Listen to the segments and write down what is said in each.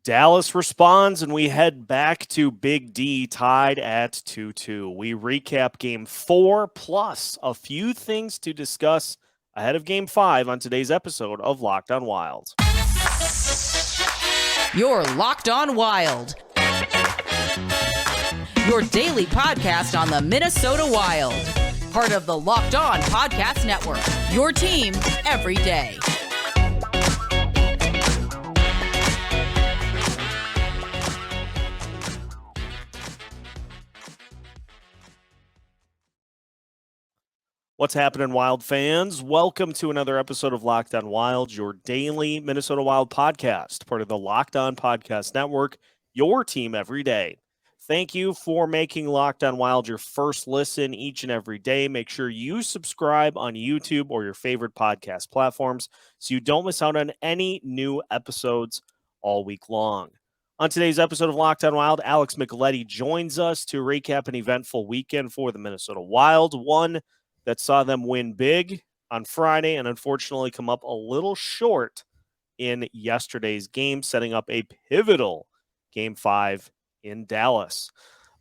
Dallas responds, and we head back to Big D, tied at 2-2. We recap Game 4, plus a few things to discuss ahead of Game 5 on today's episode of Locked on Wild. You're Locked on Wild, your daily podcast on the Minnesota Wild. Part of the Locked On Podcast Network, your team every day. What's happening, Wild fans? Welcome to another episode of Locked on Wild, your daily Minnesota Wild podcast, part of the Locked On Podcast Network, your team every day. Thank you for making Locked on Wild your first listen each and every day. Make sure you subscribe on YouTube or your favorite podcast platforms so you don't miss out on any new episodes all week long. On today's episode of Locked on Wild, Alex Micheletti joins us to recap an eventful weekend for the Minnesota Wild, one that saw them win big on Friday and unfortunately come up a little short in yesterday's game, setting up a pivotal Game 5 in Dallas.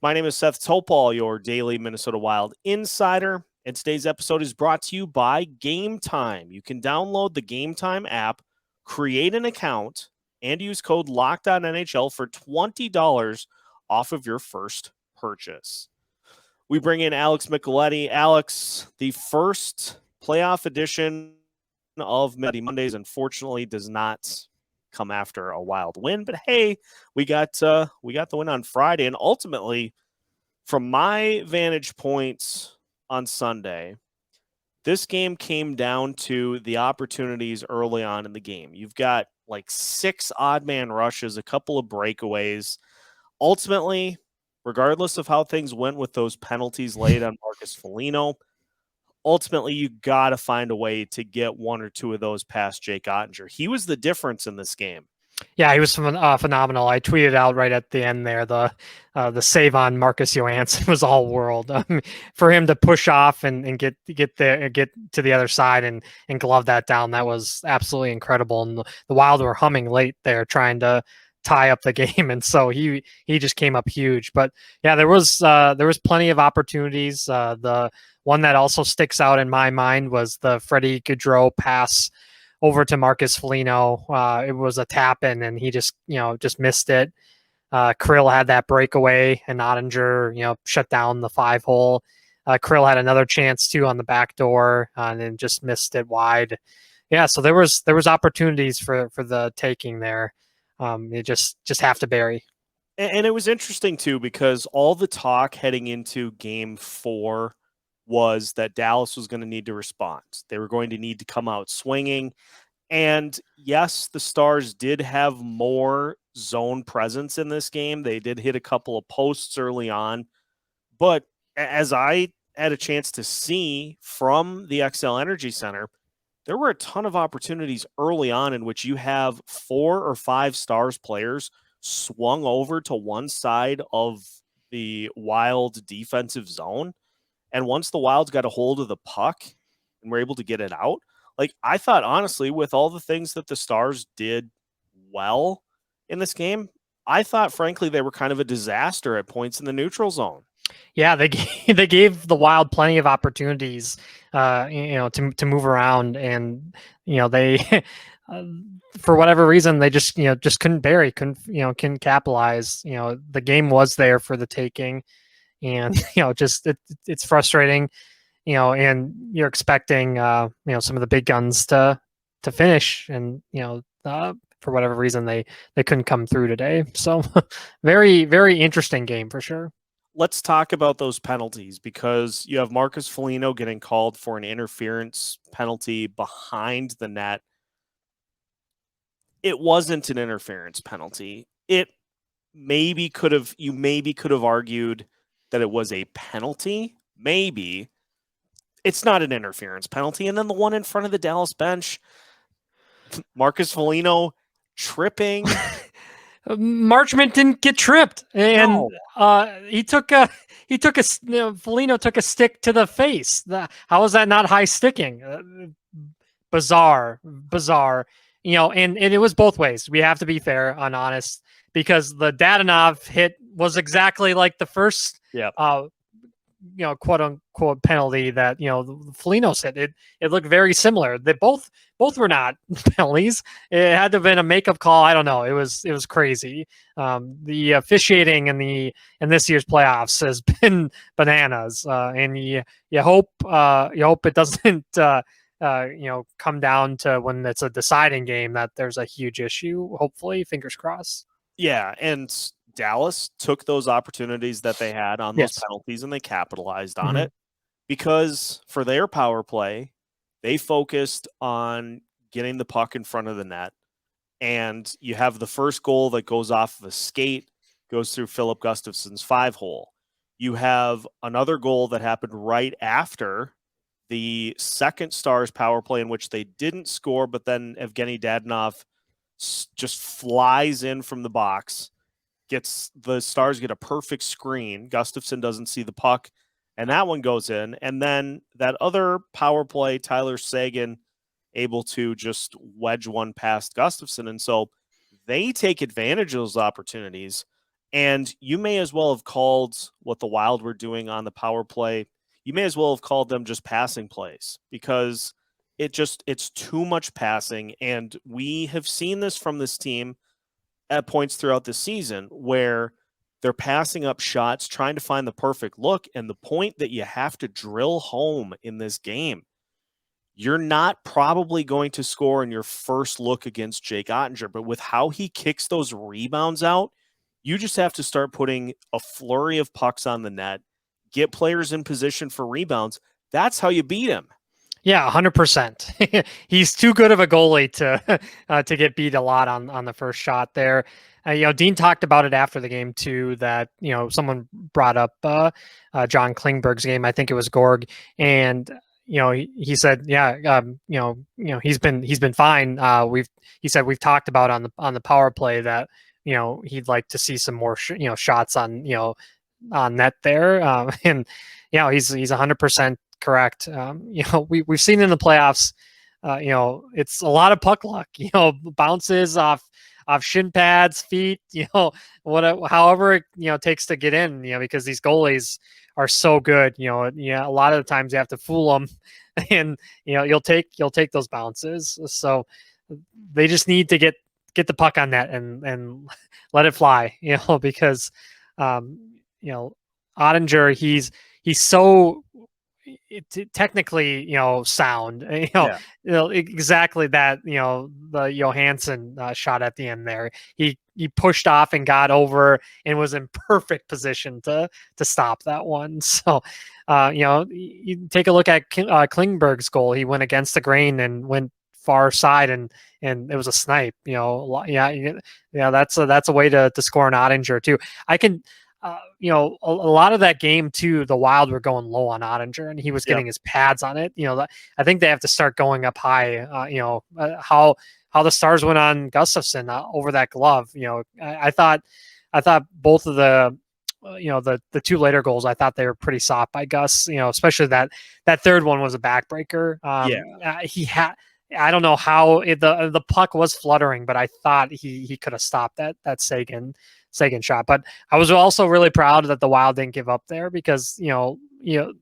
My name is Seth Topal, your daily Minnesota Wild insider, and today's episode is brought to you by Game Time. You can download the Game Time app, create an account, and use code LOCKEDONNHL for $20 off of your first purchase. We bring in Alex Micheletti. Alex, the first playoff edition of Mondays, unfortunately, does not come after a Wild win. But hey, we got the win on Friday, and ultimately, from my vantage points on Sunday, this game came down to the opportunities early on in the game. You've got like 6 odd man rushes, a couple of breakaways. Ultimately, regardless of how things went with those penalties laid on Marcus Foligno, ultimately you got to find a way to get one or two of those past Jake Oettinger. He was the difference in this game. Yeah, he was phenomenal. I tweeted out right at the end there, the save on Marcus Johansson was all world. For him to push off and get to the other side and glove that down, that was absolutely incredible. And the Wild were humming late there, trying to tie up the game, and so he just came up huge. But yeah, there was plenty of opportunities. The one that also sticks out in my mind was the Freddie Gaudreau pass over to Marcus Foligno. It was a tap in, and he just missed it. Kirill had that breakaway, and Oettinger shut down the 5-hole. Kirill had another chance too on the back door, and then just missed it wide. Yeah, so there was opportunities for the taking there. You just have to bury. And it was interesting too, because all the talk heading into Game 4 was that Dallas was going to need to respond. They were going to need to come out swinging. And yes, the Stars did have more zone presence in this game. They did hit a couple of posts early on. But as I had a chance to see from the XL Energy Center, there were a ton of opportunities early on in which you have 4 or 5 Stars players swung over to one side of the Wild defensive zone. And once the Wilds got a hold of the puck and were able to get it out, like I thought, honestly, with all the things that the Stars did well in this game, I thought, frankly, they were kind of a disaster at points in the neutral zone. Yeah, they gave the Wild plenty of opportunities, to move around, and they, for whatever reason, they just couldn't bury, couldn't capitalize. The game was there for the taking, and it's frustrating, and you're expecting some of the big guns to finish, and for whatever reason they couldn't come through today. So very, very interesting game for sure. Let's talk about those penalties, because you have Marcus Foligno getting called for an interference penalty behind the net. It wasn't an interference penalty. You maybe could have argued that it was a penalty. Maybe. It's not an interference penalty. And then the one in front of the Dallas bench, Marcus Foligno tripping. Marchment didn't get tripped, and Foligno took a stick to the face. How is that not high sticking? Bizarre. and it was both ways. We have to be fair and honest, because the Dadonov hit was exactly like the first, quote unquote penalty that, Foligno's hit. It looked very similar. They both were not penalties. It had to have been a makeup call. I don't know. It was crazy. The officiating in this year's playoffs has been bananas. And you hope it doesn't come down to when it's a deciding game that there's a huge issue. Hopefully, fingers crossed. Yeah, and Dallas took those opportunities that they had on those penalties and they capitalized on it, because for their power play, they focused on getting the puck in front of the net. And you have the first goal that goes off of a skate, goes through Philip Gustafsson's 5-hole. You have another goal that happened right after the second Stars power play, in which they didn't score, but then Evgeny Dadonov just flies in from the box, the Stars get a perfect screen. Gustafsson doesn't see the puck, and that one goes in. And then that other power play, Tyler Seguin able to just wedge one past Gustafsson. And so they take advantage of those opportunities. And you may as well have called what the Wild were doing on the power play. You may as well have called them just passing plays, because it's too much passing. And we have seen this from this team at points throughout the season, where they're passing up shots, trying to find the perfect look. And the point that you have to drill home in this game, you're not probably going to score in your first look against Jake Ottinger, but with how he kicks those rebounds out, you just have to start putting a flurry of pucks on the net, get players in position for rebounds. That's how you beat him. Yeah, 100%. He's too good of a goalie to get beat a lot on the first shot there. Dean talked about it after the game too, that someone brought up John Klingberg's game. I think it was Gorg, and he said, he's been fine. He said we've talked about on the power play that he'd like to see some more shots on net there, and he's 100% correct. We've seen in the playoffs, it's a lot of puck luck, bounces off shin pads, feet, however it takes to get in, because these goalies are so good. A lot of the times you have to fool them, and you'll take those bounces. So they just need to get the puck on net and let it fly, because Ottinger, he's so technically, sound, exactly that, the Johansson shot at the end there. He pushed off and got over and was in perfect position to stop that one. So, you take a look at Klingberg's goal. He went against the grain and went far side, and it was a snipe. That's a way to score an Ottinger too. I can. A lot of that game too, the Wild were going low on Ottinger, and he was getting his pads on it. I think they have to start going up high. How the Stars went on Gustafsson over that glove. I thought both of the the two later goals, I thought they were pretty soft by Gus. Especially that third one was a backbreaker. He had. I don't know how the puck was fluttering, but I thought he could have stopped that Seguin shot. But I was also really proud that the Wild didn't give up there, because it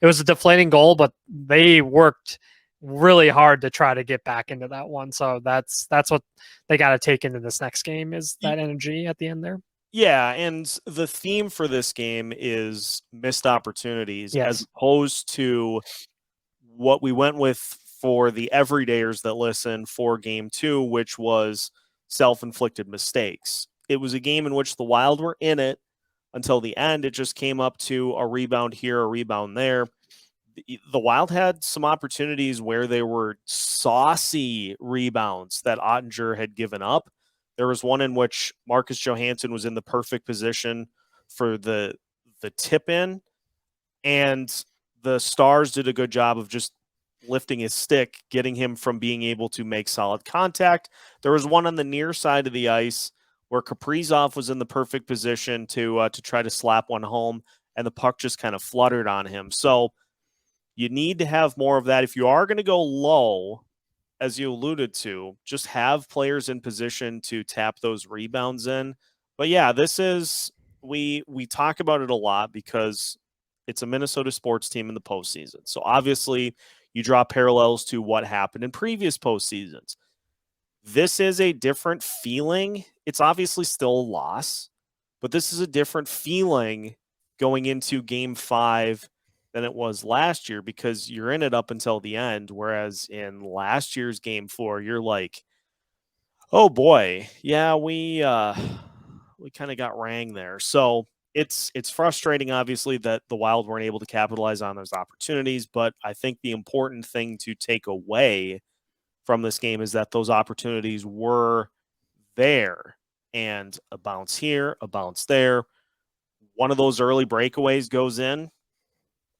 was a deflating goal, but they worked really hard to try to get back into that one. So that's what they got to take into this next game, is that energy at the end there. Yeah, and the theme for this game is missed opportunities, as opposed to what we went with for the everydayers that listen for game 2, which was self-inflicted mistakes. It was a game in which the Wild were in it until the end. It just came up to a rebound here, a rebound there. The Wild had some opportunities where they were saucy rebounds that Ottinger had given up. There was one in which Marcus Johansson was in the perfect position for the tip in, and the Stars did a good job of just lifting his stick, getting him from being able to make solid contact. There was one on the near side of the ice where Kaprizov was in the perfect position to try to slap one home, and the puck just kind of fluttered on him. So you need to have more of that. If you are going to go low, as you alluded to, just have players in position to tap those rebounds in. But yeah, this is we talk about it a lot because it's a Minnesota sports team in the postseason. So obviously, you draw parallels to what happened in previous postseasons. This is a different feeling. It's obviously still a loss, but this is a different feeling going into Game 5 than it was last year because you're in it up until the end. Whereas in last year's Game 4, you're like, oh boy, yeah, we kind of got rang there. So it's frustrating, obviously, that the Wild weren't able to capitalize on those opportunities. But I think the important thing to take away from this game is that those opportunities were there, and a bounce here, a bounce there. One of those early breakaways goes in.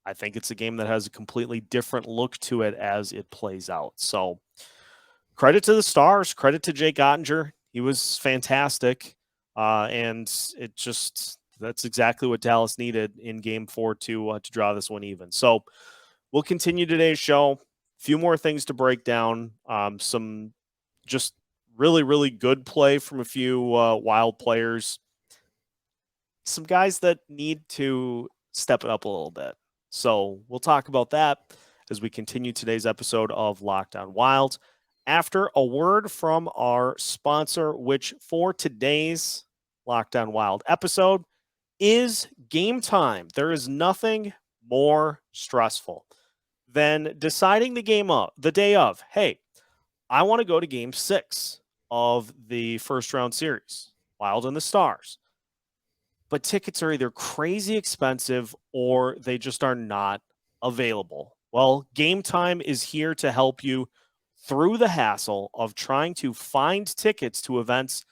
I think it's a game that has a completely different look to it as it plays out. So credit to the Stars, credit to Jake Ottinger. He was fantastic. And that's exactly what Dallas needed in Game 4 to draw this one even. So we'll continue today's show. A few more things to break down. Some just really, really good play from a few Wild players. Some guys that need to step it up a little bit. So we'll talk about that as we continue today's episode of Locked On Wild. After a word from our sponsor, which for today's Locked On Wild episode is Game Time. There is nothing more stressful than deciding the day of, hey, I want to go to Game 6 of the first round series, Wild and the Stars. But tickets are either crazy expensive or they just are not available. Well, Game Time is here to help you through the hassle of trying to find tickets to events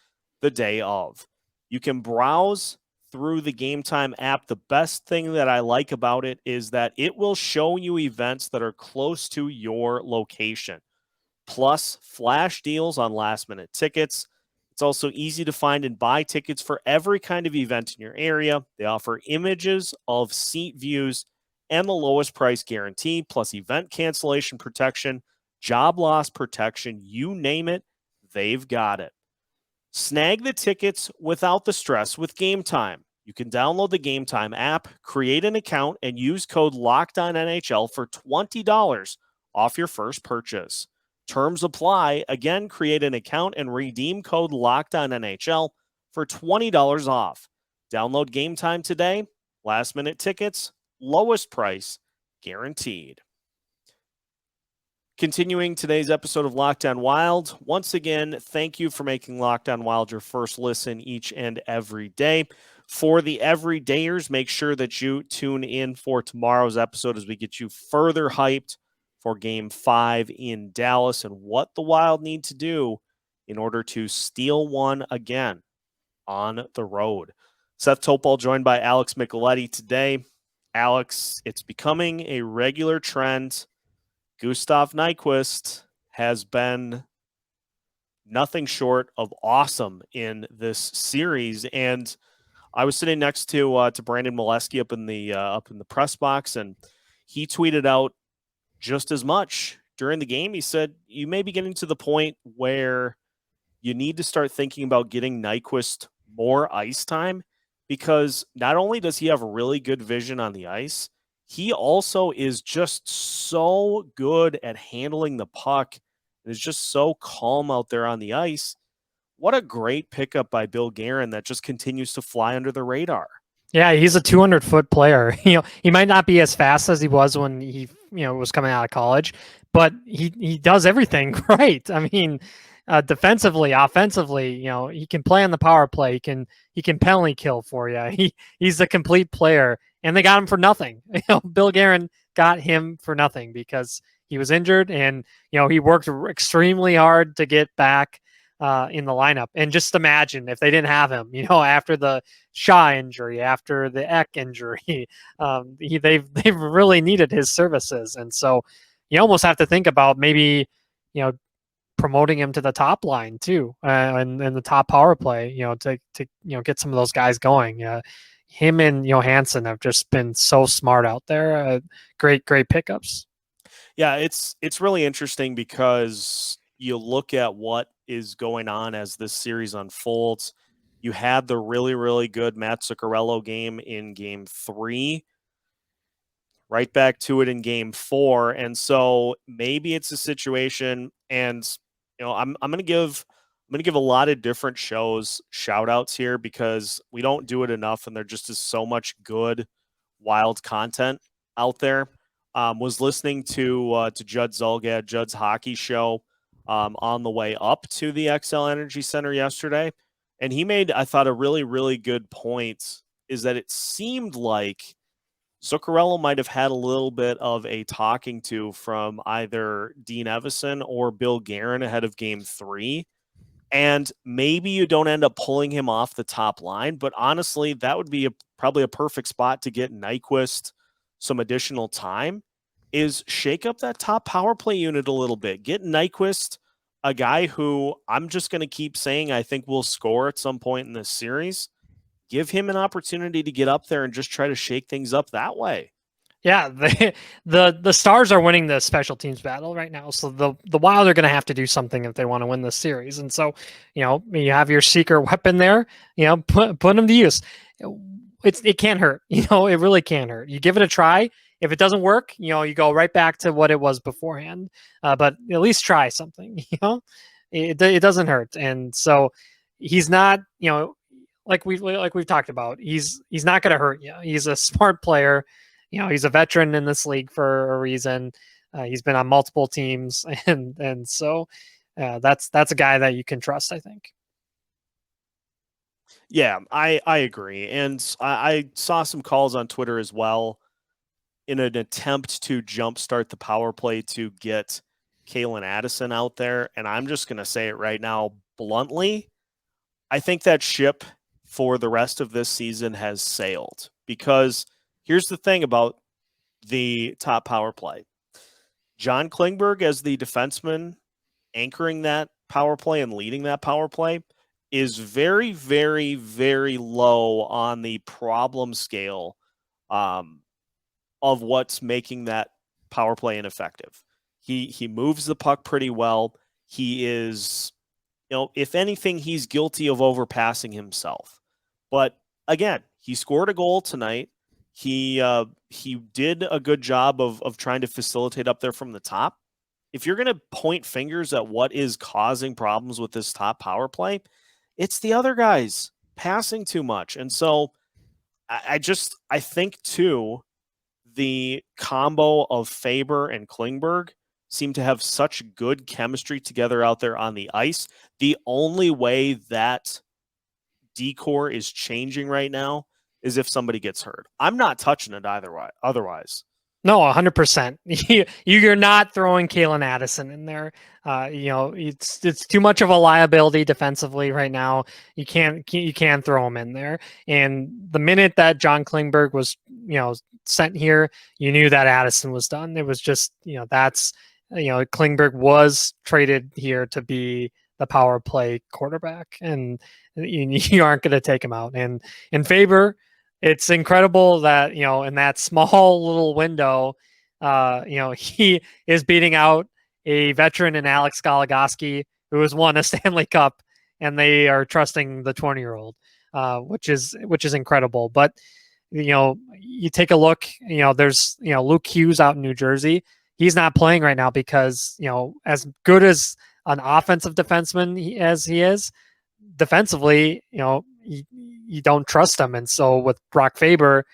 the day of. You can browse through the Game Time app. The best thing that I like about it is that it will show you events that are close to your location, plus flash deals on last-minute tickets. It's also easy to find and buy tickets for every kind of event in your area. They offer images of seat views and the lowest price guarantee, plus event cancellation protection, job loss protection, you name it, they've got it. Snag the tickets without the stress with Game Time. You can download the Game Time app, create an account, and use code LOCKEDONNHL for $20 off your first purchase. Terms apply. Again, create an account and redeem code LOCKEDONNHL for $20 off. Download Game Time today. Last-minute tickets, lowest price, guaranteed. Continuing today's episode of Locked On Wild, once again, thank you for making Locked On Wild your first listen each and every day. For the everydayers, make sure that you tune in for tomorrow's episode as we get you further hyped for Game 5 in Dallas and what the Wild need to do in order to steal one again on the road. Seth Topol joined by Alex Micheletti today. Alex, it's becoming a regular trend. Gustav Nyquist has been nothing short of awesome in this series, and I was sitting next to Brandon Micheletti up in the press box, and he tweeted out just as much during the game. He said, you may be getting to the point where you need to start thinking about getting Nyquist more ice time, because not only does he have really good vision on the ice, he also is just so good at handling the puck and is just so calm out there on the ice. What a great pickup by Bill Guerin that just continues to fly under the radar. Yeah, he's a 200-foot player. He might not be as fast as he was when he, was coming out of college, but he does everything right. I mean, defensively, offensively, he can play on the power play. He can penalty kill for you. He's a complete player, and they got him for nothing. Bill Guerin got him for nothing because he was injured, and he worked extremely hard to get back in the lineup. And just imagine if they didn't have him, after the Shaw injury, after the Eck injury, they've really needed his services. And so you almost have to think about maybe, promoting him to the top line too, and the top power play, to get some of those guys going. Him and Johansson have just been so smart out there. Great pickups. Yeah, it's really interesting because you look at what is going on as this series unfolds. You had the really, really good Matt Zuccarello game in game 3, right back to it in game 4. And so maybe it's a situation, and I'm gonna give a lot of different shows shout outs here because we don't do it enough, and there just is so much good wild content out there. Was listening to Judd Zulgad, Judd's hockey show, on the way up to the XL Energy Center yesterday, and he made, I thought, a really, really good point. Is that it seemed like Zuccarello might have had a little bit of a talking to from either Dean Evison or Bill Guerin ahead of game 3. And maybe you don't end up pulling him off the top line, but honestly, that would be probably a perfect spot to get Nyquist some additional time, is shake up that top power play unit a little bit. Get Nyquist, a guy who I'm just going to keep saying I think will score at some point in this series. Give him an opportunity to get up there and just try to shake things up that way. Yeah, the Stars are winning the special teams battle right now, so the Wild are going to have to do something if they want to win this series. And so, you have your secret weapon there. Put them to use. It can't hurt. It really can't hurt. You give it a try. If it doesn't work, you go right back to what it was beforehand. But at least try something. It doesn't hurt. And so he's not. Like we've talked about, he's not going to hurt you. He's a smart player. He's a veteran in this league for a reason. He's been on multiple teams, and so that's a guy that you can trust, I think. Yeah, I agree. And I saw some calls on Twitter as well in an attempt to jumpstart the power play to get Calen Addison out there. And I'm just going to say it right now, bluntly, I think that ship for the rest of this season has sailed, because here's the thing about the top power play. John Klingberg, as the defenseman anchoring that power play and leading that power play, is very, very, very low on the problem scale of what's making that power play ineffective. He moves the puck pretty well. He is, if anything, he's guilty of overpassing himself. But again, he scored a goal tonight. He did a good job of trying to facilitate up there from the top. If you're going to point fingers at what is causing problems with this top power play, it's the other guys passing too much. And so I think too, the combo of Faber and Klingberg seem to have such good chemistry together out there on the ice. The only way that decor is changing right now is if somebody gets hurt. I'm not touching it either way. Otherwise, no, 100%. You're not throwing Calen Addison in there. It's too much of a liability defensively right now. You can't throw him in there. And the minute that John Klingberg was sent here, you knew that Addison was done. It was just Klingberg was traded here to be the power play quarterback, and you aren't going to take him out. And Faber, it's incredible that, in that small little window, he is beating out a veteran in Alex Goligoski, who has won a Stanley Cup, and they are trusting the 20-year-old, which is incredible. But, you take a look, there's, Luke Hughes out in New Jersey. He's not playing right now because, as good as an offensive defenseman as he is, defensively, you don't trust him. And so with Brock Faber,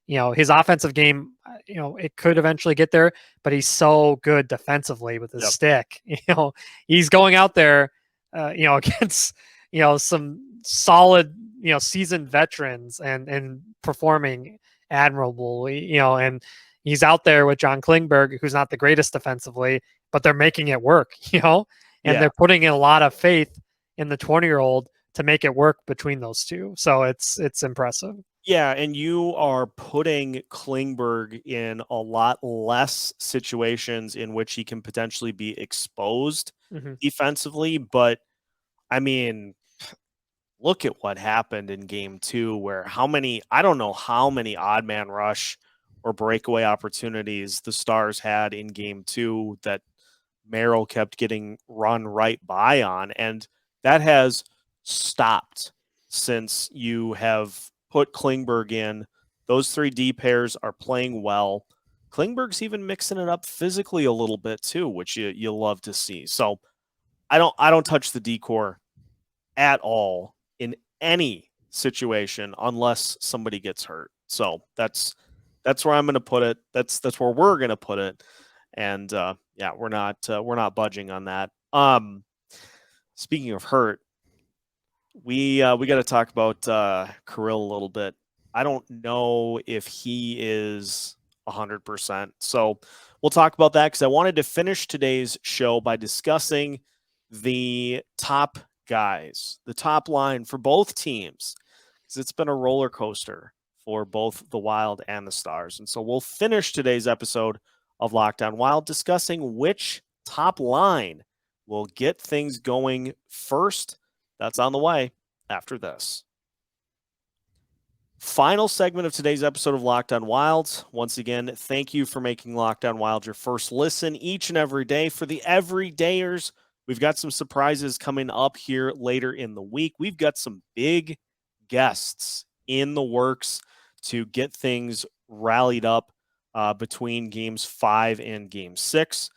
his offensive game, it could eventually get there, but he's so good defensively with his stick. He's going out there, against, some solid, seasoned veterans and performing admirably, and he's out there with John Klingberg, who's not the greatest defensively, but they're making it work, and they're putting in a lot of faith in the 20-year-old to make it work between those two. So it's impressive. Yeah, and you are putting Klingberg in a lot less situations in which he can potentially be exposed defensively. But, I mean, look at what happened in game 2, where I don't know how many odd man rush or breakaway opportunities the Stars had in game 2 that Merrill kept getting run right by on. And that has stopped since you have put Klingberg in. Those 3 D pairs are playing well. Klingberg's even mixing it up physically a little bit too, which you love to see. So I don't touch the D-core at all in any situation unless somebody gets hurt. So that's where I'm going to put it. That's where we're going to put it. And yeah, we're not budging on that. Speaking of hurt, we got to talk about Kirill a little bit. I don't know if he is 100%. So we'll talk about that because I wanted to finish today's show by discussing the top guys, the top line for both teams, because it's been a roller coaster for both the Wild and the Stars. And so we'll finish today's episode of Locked On Wild discussing which top line will get things going first. That's on the way after this. Final segment of today's episode of Locked On Wild. Once again, thank you for making Locked On Wild your first listen each and every day. For the everydayers, we've got some surprises coming up here later in the week. We've got some big guests in the works to get things rallied up between games 5 and game 6.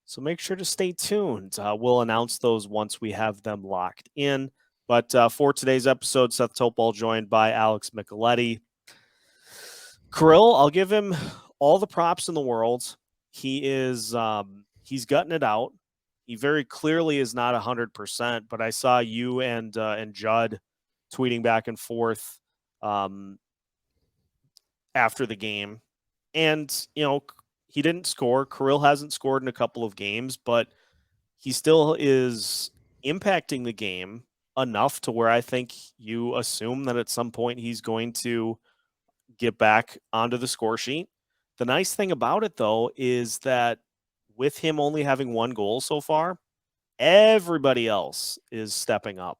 So make sure to stay tuned. We'll announce those once we have them locked in. But for today's episode, Seth Topol joined by Alex Micheletti. Kirill, I'll give him all the props in the world. He is he's gutting it out. He very clearly is not 100%, but I saw you and Judd tweeting back and forth after the game. And, you know, he didn't score. Kirill hasn't scored in a couple of games, but he still is impacting the game enough to where I think you assume that at some point he's going to get back onto the score sheet. The nice thing about it, though, is that with him only having 1 goal so far, everybody else is stepping up.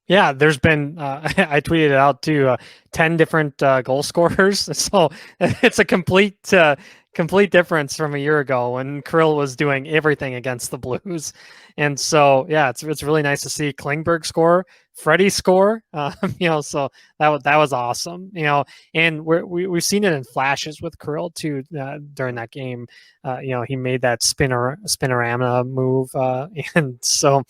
Yeah, there's been, I tweeted it out too, 10 different goal scorers. So it's a complete difference from a year ago when Kirill was doing everything against the Blues. And so, yeah, it's really nice to see Klingberg score, Freddie score, so that was awesome, and we've seen it in flashes with Kirill too during that game. He made that spinorama move. And so,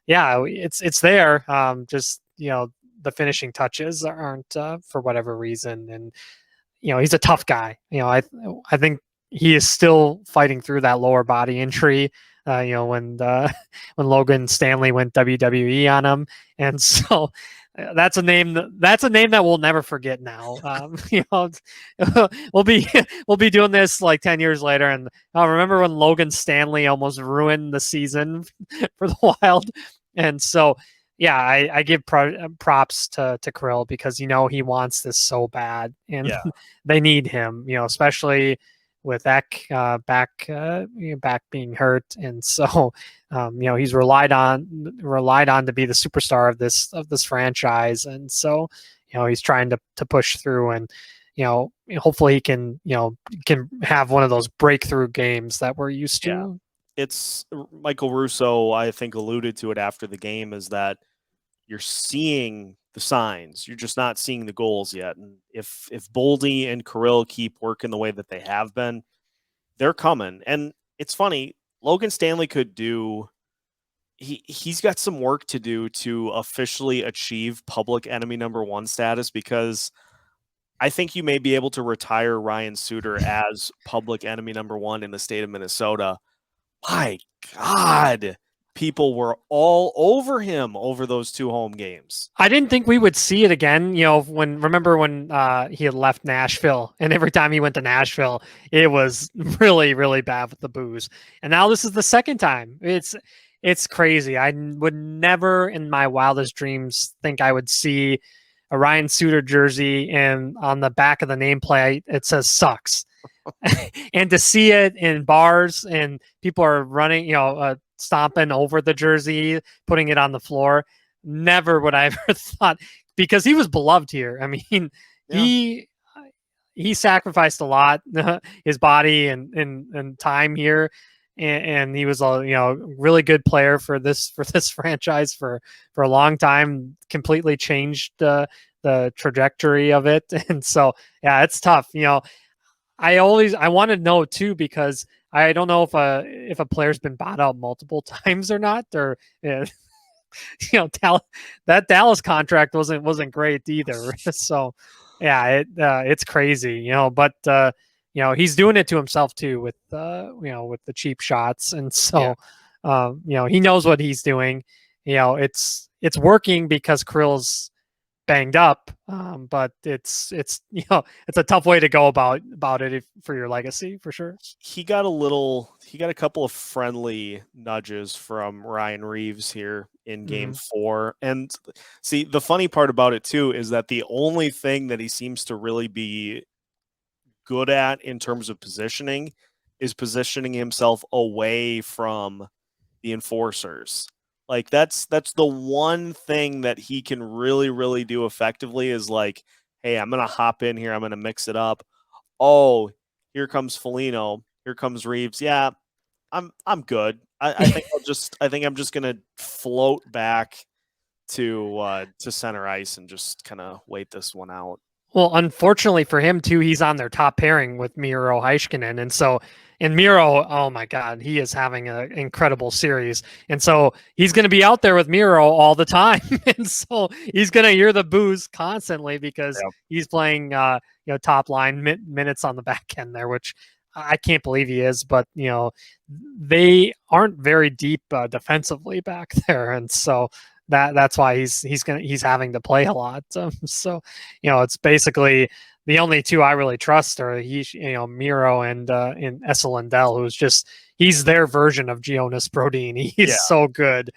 yeah, it's there. Just, the finishing touches aren't for whatever reason. And, he's a tough guy. I think he is still fighting through that lower body injury. When Logan Stanley went WWE on him. And so that's a name that we'll never forget now. We'll be doing this like 10 years later. And I remember when Logan Stanley almost ruined the season for the Wild. And so, yeah, I give props to Kirill because, he wants this so bad and they need him, especially with Ek back being hurt. And so, he's relied on to be the superstar of this franchise. And so, he's trying to push through and, hopefully he can have one of those breakthrough games that we're used to. Yeah. It's Michael Russo, I think, alluded to it after the game, is that you're seeing the signs. You're just not seeing the goals yet. And if Boldy and Kirill keep working the way that they have been, they're coming. And it's funny, Logan Stanley could do he's got some work to do to officially achieve public enemy number 1 status, because I think you may be able to retire Ryan Suter as public enemy number 1 in the state of Minnesota. My God, people were all over him over those 2 home games. I didn't think we would see it again. Remember when he had left Nashville, and every time he went to Nashville, it was really, really bad with the booze. And now this is the second time. It's crazy. I would never in my wildest dreams think I would see a Ryan Suter jersey and on the back of the nameplate, it says sucks. And to see it in bars and people are running, stomping over the jersey, putting it on the floor, never would I ever thought, because he was beloved here. I mean, he sacrificed a lot, his body and time here. and he was a really good player for this franchise for a long time. Completely changed the trajectory of it, and so yeah, it's tough. I want to know too, because I don't know if a player's been bought out multiple times or not, or that Dallas contract wasn't great either. So yeah, it's crazy, but he's doing it to himself too with with the cheap shots, and so he knows what he's doing. It's working because Kirill's banged up, but it's it's a tough way to go about it for your legacy, for sure. He got a couple of friendly nudges from Ryan Reeves here in game 4. And see, the funny part about it too is that the only thing that he seems to really be good at in terms of positioning is positioning himself away from the enforcers. Like that's the one thing that he can really, really do effectively is like, hey, I'm gonna hop in here, I'm gonna mix it up. Oh, here comes Foligno, here comes Reeves. Yeah, I'm good. I think I'm just gonna float back to center ice and just kind of wait this one out. Well, unfortunately for him too, he's on their top pairing with Miro Heiskanen, and so Miro, oh my God, he is having an incredible series, and so he's going to be out there with Miro all the time, and so he's going to hear the boos constantly because he's playing top line minutes on the back end there, which I can't believe he is, but they aren't very deep defensively back there, and so that's why he's having to play a lot. So it's basically the only two I really trust are Miro and Esa Lindell, who's he's their version of Jonas Brodin. He's so good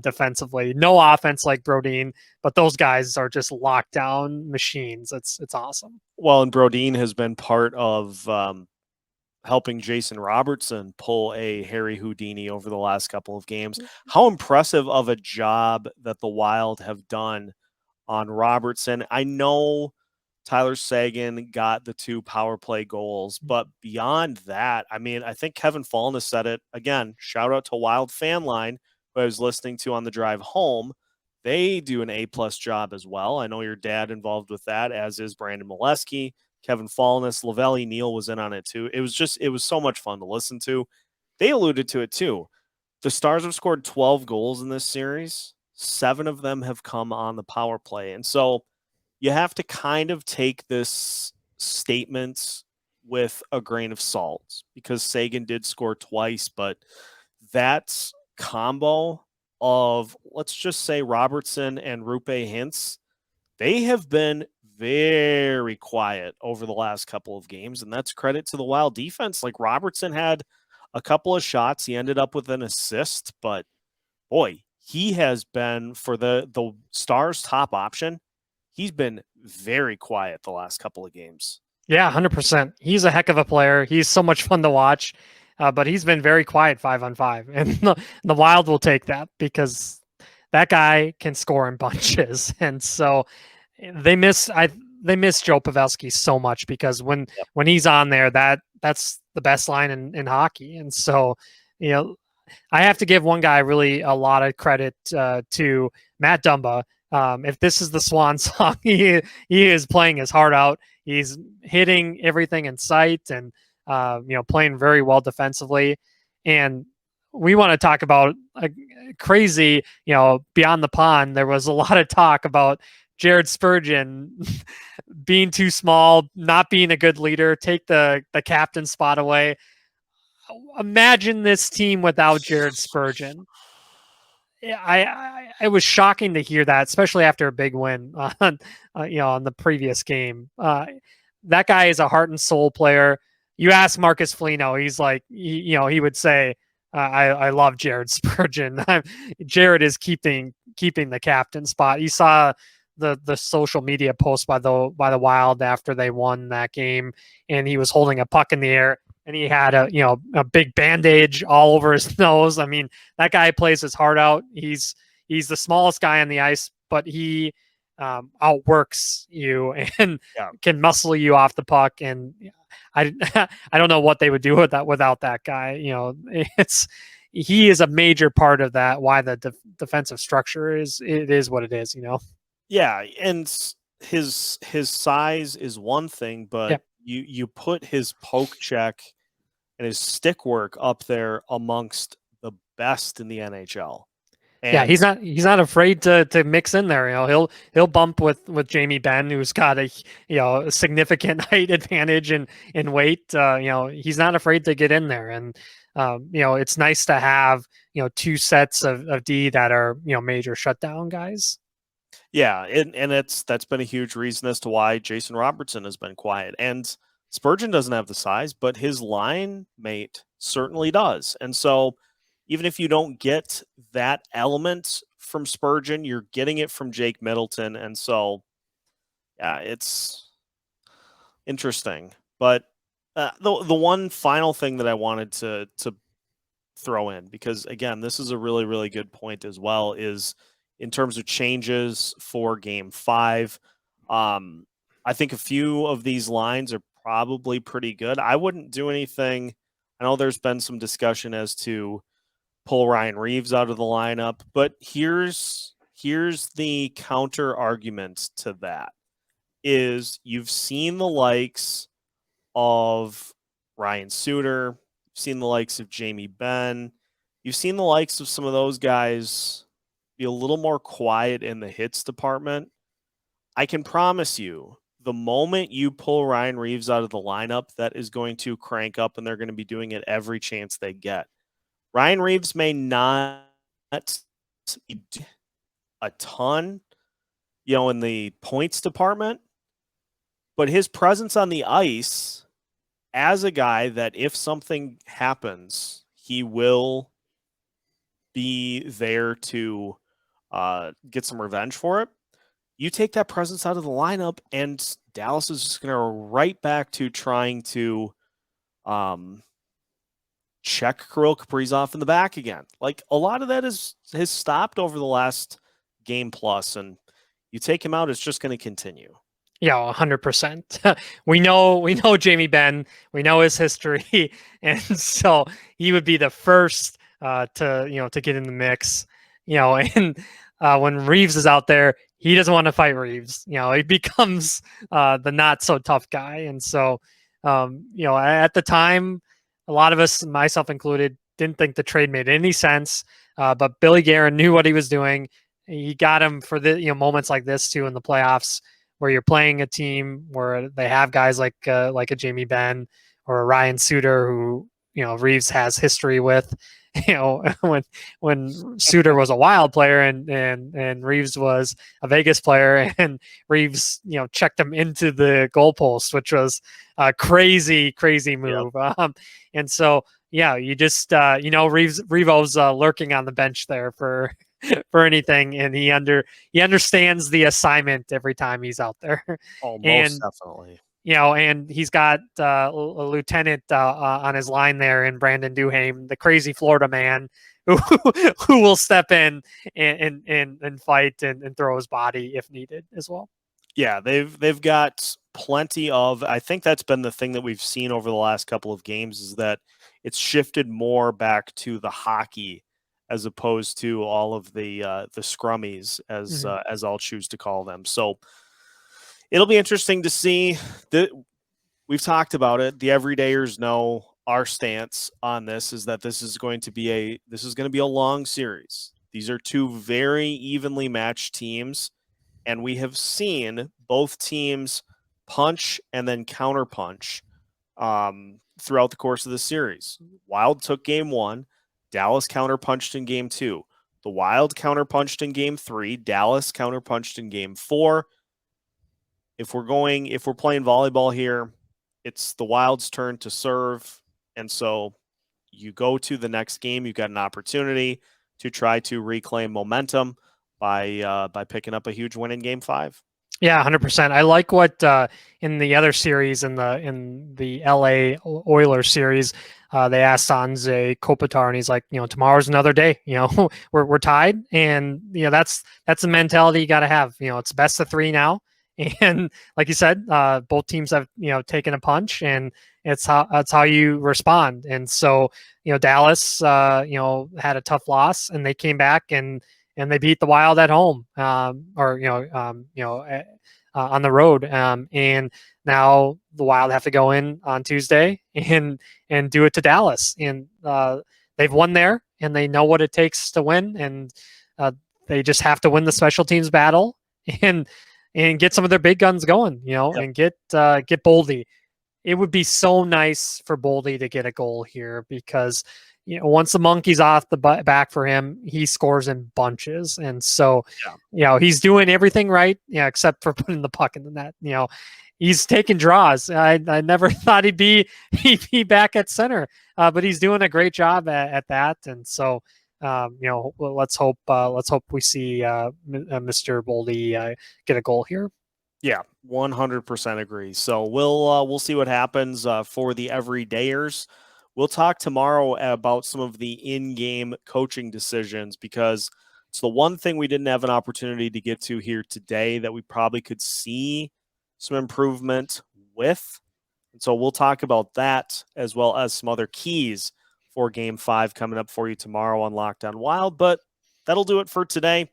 defensively. No offense like Brodin, but those guys are just lockdown machines. It's awesome. Well, and Brodin has been part of helping Jason Robertson pull a Harry Houdini over the last couple of games. How impressive of a job that the Wild have done on Robertson. I know Tyler Seguin got the 2 power play goals, but beyond that, I mean, I think Kevin Foligno said it again. Shout out to Wild Fan Line, who I was listening to on the drive home. They do an A+ job as well. I know your dad involved with that, as is Brandon Molesky. Kevin Fallness, Lavelle Neal was in on it too. It was so much fun to listen to. They alluded to it too. The Stars have scored 12 goals in this series. 7 of them have come on the power play. And so you have to kind of take this statement with a grain of salt, because Seguin did score twice, but that combo of, let's just say, Robertson and Rupe Hintz, they have been very quiet over the last couple of games, and that's credit to the Wild defense. Like, Robertson had a couple of shots. He ended up with an assist, but boy, he has been, for the Stars' top option, he's been very quiet the last couple of games. Yeah, 100%. He's a heck of a player. He's so much fun to watch, but he's been very quiet 5-on-5, and the Wild will take that because that guy can score in bunches, and so they miss Joe Pavelski so much, because when he's on there, that's the best line in hockey. And so, I have to give one guy really a lot of credit to Matt Dumba. If this is the swan song, he is playing his heart out. He's hitting everything in sight, and playing very well defensively. And we want to talk about a crazy, beyond the pond. There was a lot of talk about Jared Spurgeon being too small, not being a good leader, take the captain spot away. Imagine this team without Jared Spurgeon. It was shocking to hear that, especially after a big win on the previous game. That guy is a heart and soul player. You ask Marcus Foligno, he's like, he would say, I love Jared Spurgeon. Jared is keeping the captain spot. You saw the social media post by the Wild after they won that game, and he was holding a puck in the air, and he had a big bandage all over his nose. I mean, that guy plays his heart out. He's the smallest guy on the ice, but he outworks you and Yeah. can muscle you off the puck. And I I don't know what they would do without that guy. He is a major part of that. Why the defensive structure is what it is. Yeah, and his size is one thing, but you put his poke check and his stick work up there amongst the best in the NHL. And he's not afraid to mix in there. He'll bump with Jamie Benn, who's got a significant height advantage in weight. He's not afraid to get in there, and it's nice to have two sets of D that are major shutdown guys. Yeah, and that's been a huge reason as to why Jason Robertson has been quiet. And Spurgeon doesn't have the size, but his line mate certainly does. And so even if you don't get that element from Spurgeon, you're getting it from Jake Middleton. And so, yeah, it's interesting. But the one final thing that I wanted to throw in, because again, this is a really, really good point as well, is in terms of changes for Game 5. I think a few of these lines are probably pretty good. I wouldn't do anything. I know there's been some discussion as to pull Ryan Reeves out of the lineup, but here's the counter argument to that is you've seen the likes of Ryan Suter, you've seen the likes of Jamie Benn, you've seen the likes of some of those guys be a little more quiet in the hits department. I can promise you, the moment you pull Ryan Reeves out of the lineup, that is going to crank up, and they're going to be doing it every chance they get. Ryan Reeves may not be a ton, in the points department, but his presence on the ice as a guy that if something happens, he will be there to get some revenge for it. You take that presence out of the lineup, and Dallas is just going to right back to trying to check Kirill Kaprizov in the back again. Like, a lot of that has stopped over the last game plus, and you take him out, it's just going to continue. Yeah, 100%. We know Jamie Benn. We know his history, and so he would be the first to get in the mix. And when Reeves is out there, he doesn't want to fight Reeves. He becomes the not so tough guy, and so at the time, a lot of us, myself included, didn't think the trade made any sense. But Billy Guerin knew what he was doing. He got him for the moments like this too in the playoffs, where you're playing a team where they have guys like a Jamie Benn or a Ryan Suter, who Reeves has history with. When Suter was a Wild player and Reeves was a Vegas player, and Reeves checked him into the goalpost, which was a crazy move. Yep. And so you just Revo's lurking on the bench there for anything, and he understands the assignment every time he's out there. Oh, most definitely. And he's got a lieutenant on his line there in Brandon Duhaime, the crazy Florida man, who will step in and fight and throw his body if needed as well. Yeah, they've got plenty of. I think that's been the thing that we've seen over the last couple of games, is that it's shifted more back to the hockey as opposed to all of the scrummies, as I'll choose to call them. So it'll be interesting to see. We've talked about it. The everydayers know our stance on this is that this is going to be a long series. These are two very evenly matched teams, and we have seen both teams punch and then counterpunch throughout the course of the series. Wild took game 1. Dallas counterpunched in game 2. The Wild counterpunched in game 3. Dallas counterpunched in game 4. If we're playing volleyball here, it's the Wild's turn to serve. And so you go to the next game, you've got an opportunity to try to reclaim momentum by picking up a huge win in game 5. Yeah, 100%. I like what in the other series, in the LA Oilers series, they asked Anze Kopitar, and he's like, tomorrow's another day. We're tied, and that's the mentality you got to have. It's best of 3 now, and like you said, both teams have taken a punch, and that's how you respond. And so Dallas had a tough loss, and they came back and they beat the Wild at home, on the road, and now the Wild have to go in on Tuesday and do it to Dallas, and they've won there, and they know what it takes to win, and they just have to win the special teams battle and get some of their big guns going, Yep. and get Boldy. It would be so nice for Boldy to get a goal here, because once the monkey's off the back for him, he scores in bunches. And so, he's doing everything right, except for putting the puck in the net. He's taking draws. I never thought he'd be back at center, but he's doing a great job at that. And so, let's hope we see Mr. Boldy get a goal here. Yeah, 100% agree. So we'll see what happens for the everydayers. We'll talk tomorrow about some of the in-game coaching decisions, because it's the one thing we didn't have an opportunity to get to here today that we probably could see some improvement with. And so we'll talk about that, as well as some other keys for Game 5 coming up for you tomorrow on Locked On Wild. But that'll do it for today.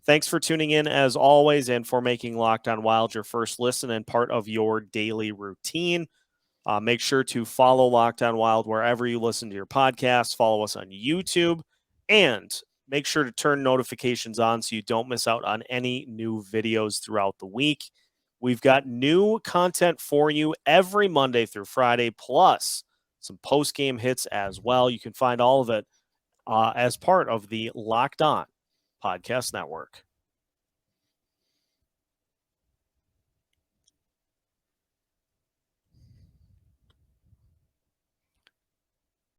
Thanks for tuning in, as always, and for making Locked On Wild your first listen and part of your daily routine. Make sure to follow Locked On Wild wherever you listen to your podcasts. Follow us on YouTube, and make sure to turn notifications on so you don't miss out on any new videos throughout the week. We've got new content for you every Monday through Friday, plus some post-game hits as well. You can find all of it as part of the Locked On Podcast Network.